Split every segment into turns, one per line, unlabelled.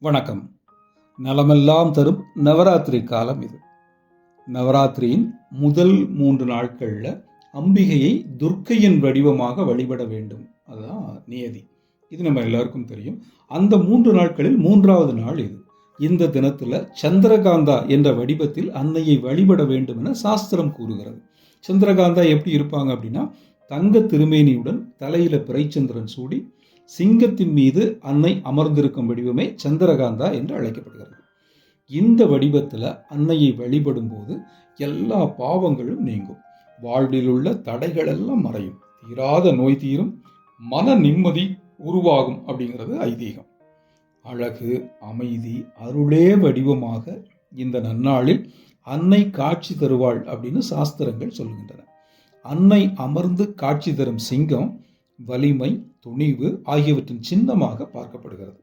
வணக்கம். நலமெல்லாம் தரும் நவராத்திரி காலம் இது. நவராத்திரியின் முதல் 3 நாட்களில் அம்பிகையை துர்க்கையின் வடிவமாக வழிபட வேண்டும். அதுதான் நியதி. இது நம்ம எல்லாருக்கும் தெரியும். அந்த 3 நாட்களில் 3வது நாள் இது. இந்த தினத்தில் சந்திரகாந்தா என்ற வடிவத்தில் அன்னையை வழிபட வேண்டும் என சாஸ்திரம் கூறுகிறது. சந்திரகாந்தா எப்படி இருப்பாங்க அப்படின்னா, தங்க திருமேனியுடன் தலையில பிறைச்சந்திரன் சூடி சிங்கத்தின் மீது அன்னை அமர்ந்திருக்கும் வடிவமே சந்திரகாந்தா என்று அழைக்கப்படுகிறது. இந்த வடிவத்தில் அன்னையை வழிபடும் போது எல்லா பாவங்களும் நீங்கும், வாழ்வில் உள்ள தடைகள் எல்லாம் மறையும், தீராத நோய் தீரும், மன நிம்மதி உருவாகும் அப்படிங்கிறது ஐதீகம். அழகு, அமைதி, அருளே வடிவமாக இந்த நன்னாளில் அன்னை காட்சி தருவாள் அப்படின்னு சாஸ்திரங்கள் சொல்லுகின்றன. அன்னை அமர்ந்து காட்சி தரும் சிங்கம் வலிமை, துணிவு ஆகியவற்றின் சின்னமாக பார்க்கப்படுகிறது.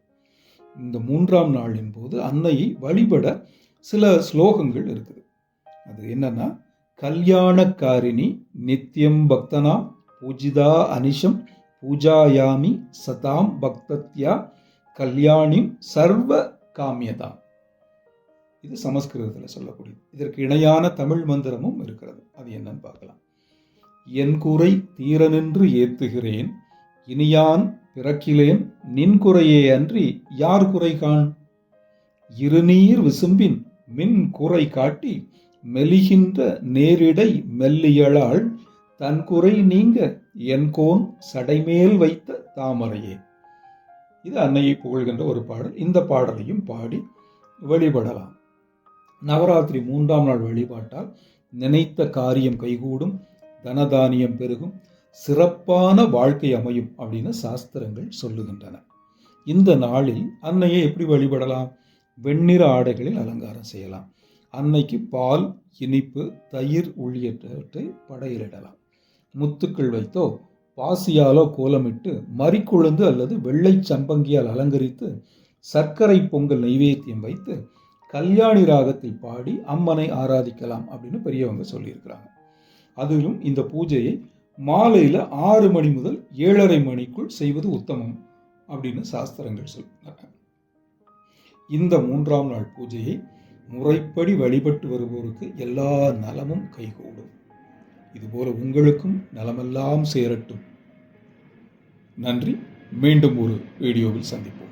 இந்த 3ஆம் நாளின் போது அன்னையை வழிபட சில ஸ்லோகங்கள் இருக்குது. அது என்னன்னா, கல்யாணக்காரிணி நித்யம் பக்தனா பூஜிதா அனிஷம் பூஜாயாமி சதாம் பக்தத்யா கல்யாணிம் சர்வ காமியதா. இது சமஸ்கிருதத்தில் சொல்லக்கூடியது. இதற்கு இணையான தமிழ் மந்திரமும் இருக்கிறது. அது என்னன்னு பார்க்கலாம். என் குறை தீரனின்று ஏத்துகிறேன், இனியான் பிறக்கிலேன் நின் குறையே அன்றி யார் குறை காண், இருநீர் விசும்பின் மின் குறை காட்டி மெலிகின்ற நேரிடை மெல்லியலாள் தன் குறை நீங்க என் கோன் சடைமேல் வைத்த தாமரையே. இது அன்னையை புகழ்கின்ற ஒரு பாடல். இந்த பாடலையும் பாடி வழிபடலாம். நவராத்திரி 3ஆம் நாள் வழிபாட்டால் நினைத்த காரியம் கைகூடும், தனதானியம் பெருகும், சிறப்பான வாழ்க்கை அமையும் அப்படின்னு சாஸ்திரங்கள் சொல்லுகின்றன. இந்த நாளில் அன்னையை எப்படி வழிபடலாம்? வெண்ணிற ஆடைகளில் அலங்காரம் செய்யலாம். அன்னைக்கு பால், இனிப்பு, தயிர் உள்ளிட்டவற்றை படையிலிடலாம். முத்துக்கள் வைத்தோ பாசியாலோ கோலமிட்டு மறிக்குழுந்து அல்லது வெள்ளை சம்பங்கியால் அலங்கரித்து சர்க்கரை பொங்கல் நைவேத்தியம் வைத்து கல்யாணி ராகத்தில் பாடி அம்மனை ஆராதிக்கலாம் அப்படின்னு பெரியவங்க சொல்லியிருக்கிறாங்க. அதிலும் இந்த பூஜையை மாலையில் 6 மணி முதல் 7:30 மணிக்குள் செய்வது உத்தமம் அப்படின்னு சாஸ்திரங்கள் சொல்கிறாங்க. இந்த 3ஆம் நாள் பூஜையை முறைப்படி வழிபட்டு வருவோருக்கு எல்லா நலமும் கைகூடும். இதுபோல உங்களுக்கும் நலமெல்லாம் சேரட்டும். நன்றி. மீண்டும் ஒரு வீடியோவில் சந்திப்போம்.